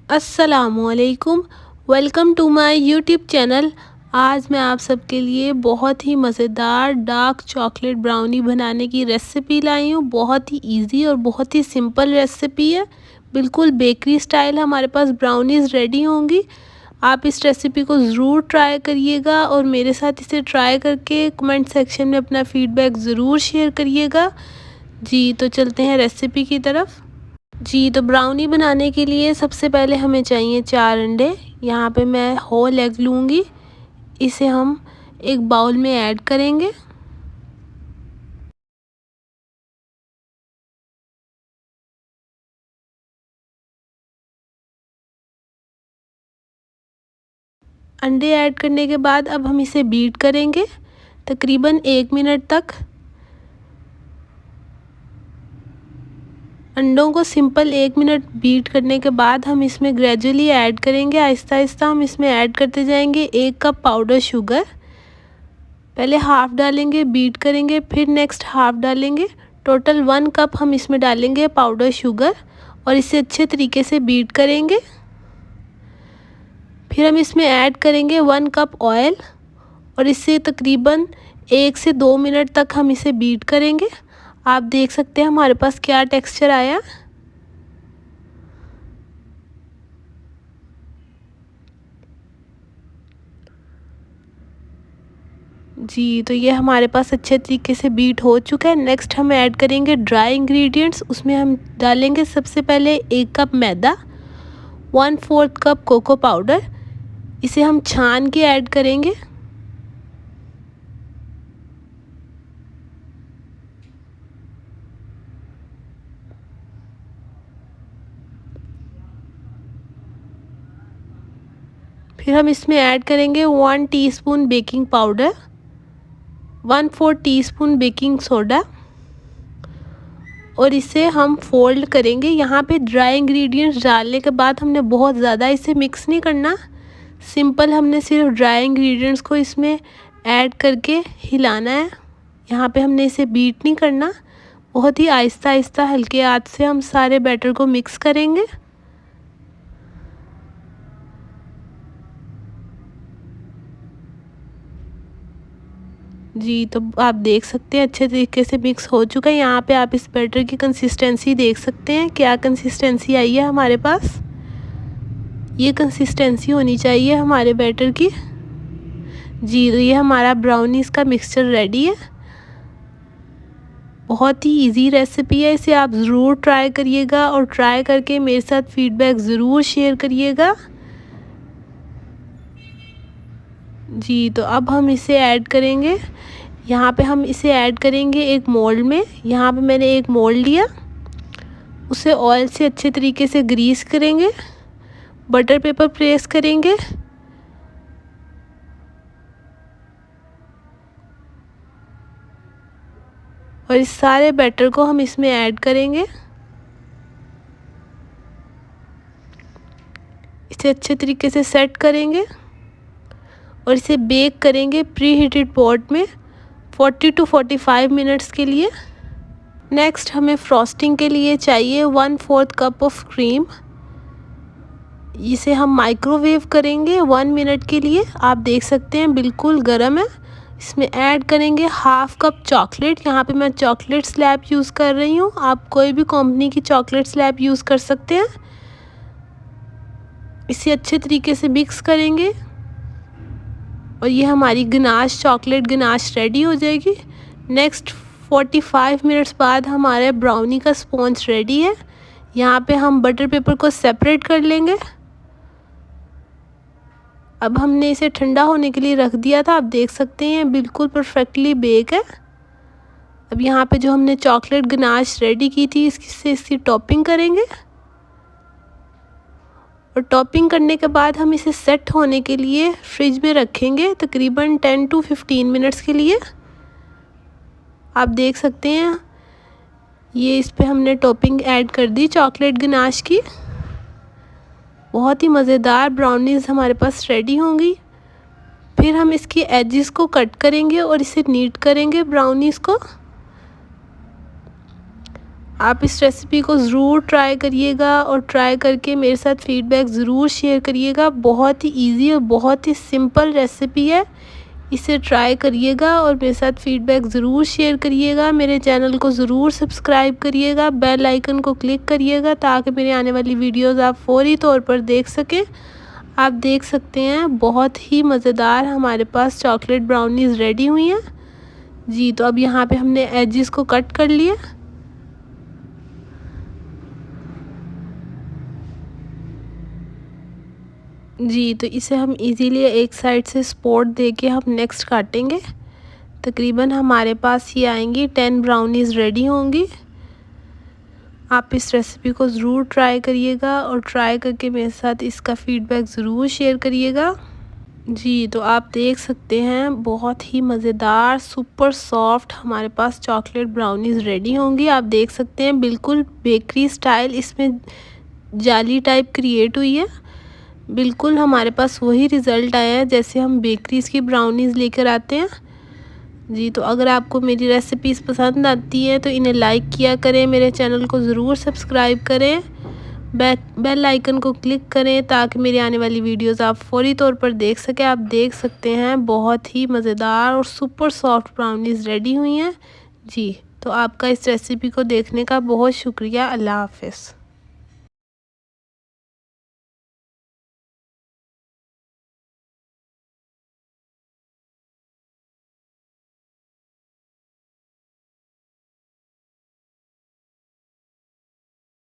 अस्सलामुअलैकुम। Welcome to my YouTube channel. आज मैं आप सबके लिए बहुत ही मज़ेदार डार्क चॉकलेट ब्राउनी बनाने की रेसिपी लाई हूँ। बहुत ही इजी और बहुत ही सिंपल रेसिपी है। बिल्कुल बेकरी स्टाइल हमारे पास ब्राउनीज़ रेडी होंगी। आप इस रेसिपी को ज़रूर ट्राई करिएगा और मेरे साथ इसे ट्राई करके कमेंट सेक्शन में अपना फ़ीडबैक ज़रूर शेयर करिएगा। जी तो चलते हैं रेसिपी की तरफ। जी तो ब्राउनी बनाने के लिए सबसे पहले हमें चाहिए 4 अंडे। यहाँ पे मैं होल एग लूँगी। इसे हम एक बाउल में ऐड करेंगे। अंडे ऐड करने के बाद अब हम इसे बीट करेंगे तकरीबन 1 मिनट तक। अंडों को सिंपल 1 मिनट बीट करने के बाद हम इसमें ग्रेजुअली ऐड करेंगे। आहिस्ता आहिस्ता हम इसमें ऐड करते जाएंगे 1 कप पाउडर शुगर। पहले हाफ़ डालेंगे, बीट करेंगे, फिर नेक्स्ट हाफ़ डालेंगे। टोटल 1 कप हम इसमें डालेंगे पाउडर शुगर और इसे अच्छे तरीके से बीट करेंगे। फिर हम इसमें ऐड करेंगे 1 कप ऑयल और इसे तकरीबन 1 से 2 मिनट तक हम इसे बीट करेंगे। आप देख सकते हैं हमारे पास क्या टेक्सचर आया। जी तो ये हमारे पास अच्छे तरीके से बीट हो चुका है। नेक्स्ट हम ऐड करेंगे ड्राई इंग्रेडिएंट्स। उसमें हम डालेंगे सबसे पहले 1 कप मैदा, 1/4 कप कोको पाउडर। इसे हम छान के ऐड करेंगे। फिर हम इसमें ऐड करेंगे 1 teaspoon baking powder, 1/4 teaspoon baking soda और इसे हम फोल्ड करेंगे। यहाँ पे ड्राई इंग्रेडिएंट्स डालने के बाद हमने बहुत ज़्यादा इसे मिक्स नहीं करना। सिंपल हमने सिर्फ ड्राई इंग्रेडिएंट्स को इसमें ऐड करके हिलाना है। यहाँ पे हमने इसे बीट नहीं करना। बहुत ही आहिस्ता आहिस्ता हल्के हाथ से हम सारे बैटर को मिक्स करेंगे। जी तो आप देख सकते हैं अच्छे तरीके से मिक्स हो चुका है। यहाँ पे आप इस बैटर की कंसिस्टेंसी देख सकते हैं क्या कंसिस्टेंसी आई है हमारे पास। ये कंसिस्टेंसी होनी चाहिए हमारे बैटर की। जी तो ये हमारा ब्राउनीज़ का मिक्सचर रेडी है। बहुत ही इजी रेसिपी है। इसे आप ज़रूर ट्राई करिएगा और ट्राई करके मेरे साथ फ़ीडबैक ज़रूर शेयर करिएगा। जी तो अब हम इसे ऐड करेंगे। यहाँ पे हम इसे ऐड करेंगे एक मोल्ड में। यहाँ पे मैंने एक मोल्ड लिया, उसे ऑयल से अच्छे तरीके से ग्रीस करेंगे, बटर पेपर प्रेस करेंगे और इस सारे बैटर को हम इसमें ऐड करेंगे। इसे अच्छे तरीके से सेट करेंगे और इसे बेक करेंगे प्री हीटेड पॉट में 40 to 45 मिनट्स के लिए। नेक्स्ट हमें फ्रॉस्टिंग के लिए चाहिए 1/4 कप ऑफ क्रीम। इसे हम माइक्रोवेव करेंगे 1 मिनट के लिए। आप देख सकते हैं बिल्कुल गर्म है। इसमें ऐड करेंगे हाफ़ कप चॉकलेट। यहाँ पे मैं चॉकलेट स्लैब यूज़ कर रही हूँ। आप कोई भी कंपनी की चॉकलेट स्लैब यूज़ कर सकते हैं। इसे अच्छे तरीके से मिक्स करेंगे और ये हमारी गनाश चॉकलेट गनाश रेडी हो जाएगी। नेक्स्ट 45 मिनट्स बाद हमारे ब्राउनी का स्पॉन्ज रेडी है। यहाँ पे हम बटर पेपर को सेपरेट कर लेंगे। अब हमने इसे ठंडा होने के लिए रख दिया था। आप देख सकते हैं बिल्कुल परफेक्टली बेक है। अब यहाँ पे जो हमने चॉकलेट गनाश रेडी की थी इसकी टॉपिंग करेंगे और टॉपिंग करने के बाद हम इसे सेट होने के लिए फ्रिज में रखेंगे तकरीबन 10 to 15 मिनट्स के लिए। आप देख सकते हैं ये इस पे हमने टॉपिंग ऐड कर दी चॉकलेट गनाश की। बहुत ही मज़ेदार ब्राउनीज़ हमारे पास रेडी होंगी। फिर हम इसकी एजेस को कट करेंगे और इसे नीट करेंगे ब्राउनीज़ को। आप इस रेसिपी को ज़रूर ट्राई करिएगा और ट्राई करके मेरे साथ फीडबैक ज़रूर शेयर करिएगा। बहुत ही इजी और बहुत ही सिंपल रेसिपी है। इसे ट्राई करिएगा और मेरे साथ फीडबैक ज़रूर शेयर करिएगा। मेरे चैनल को ज़रूर सब्सक्राइब करिएगा, बेल आइकन को क्लिक करिएगा ताकि मेरे आने वाली वीडियोस आप फौरी तौर पर देख सकें। आप देख सकते हैं बहुत ही मज़ेदार हमारे पास चॉकलेट ब्राउनीज़ रेडी हुई हैं जी। तो अब यहाँ पे हमने एजेस को कट कर लिया। जी, तो इसे हम इजीली एक साइड से सपोर्ट देके हम नेक्स्ट काटेंगे। तकरीबन हमारे पास ये आएंगी 10 ब्राउनीज़ रेडी होंगी। आप इस रेसिपी को ज़रूर ट्राई करिएगा और ट्राई करके मेरे साथ इसका फीडबैक ज़रूर शेयर करिएगा जी। तो आप देख सकते हैं बहुत ही मज़ेदार सुपर सॉफ्ट हमारे पास चॉकलेट ब्राउनीज़ रेडी होंगी। आप देख सकते हैं बिल्कुल बेकरी स्टाइल इसमें जाली टाइप क्रिएट हुई है। बिल्कुल हमारे पास वही रिज़ल्ट आया है जैसे हम बेकरीज़ की ब्राउनीज़ लेकर आते हैं जी। तो अगर आपको मेरी रेसिपीज़ पसंद आती हैं तो इन्हें लाइक किया करें, मेरे चैनल को ज़रूर सब्सक्राइब करें, बेल आइकन को क्लिक करें ताकि मेरी आने वाली वीडियोस आप फौरी तौर पर देख सकें। आप देख सकते हैं बहुत ही मज़ेदार और सुपर सॉफ्ट ब्राउनीज़ रेडी हुई हैं जी। तो आपका इस रेसिपी को देखने का बहुत शुक्रिया। अल्लाह हाफ़िज़।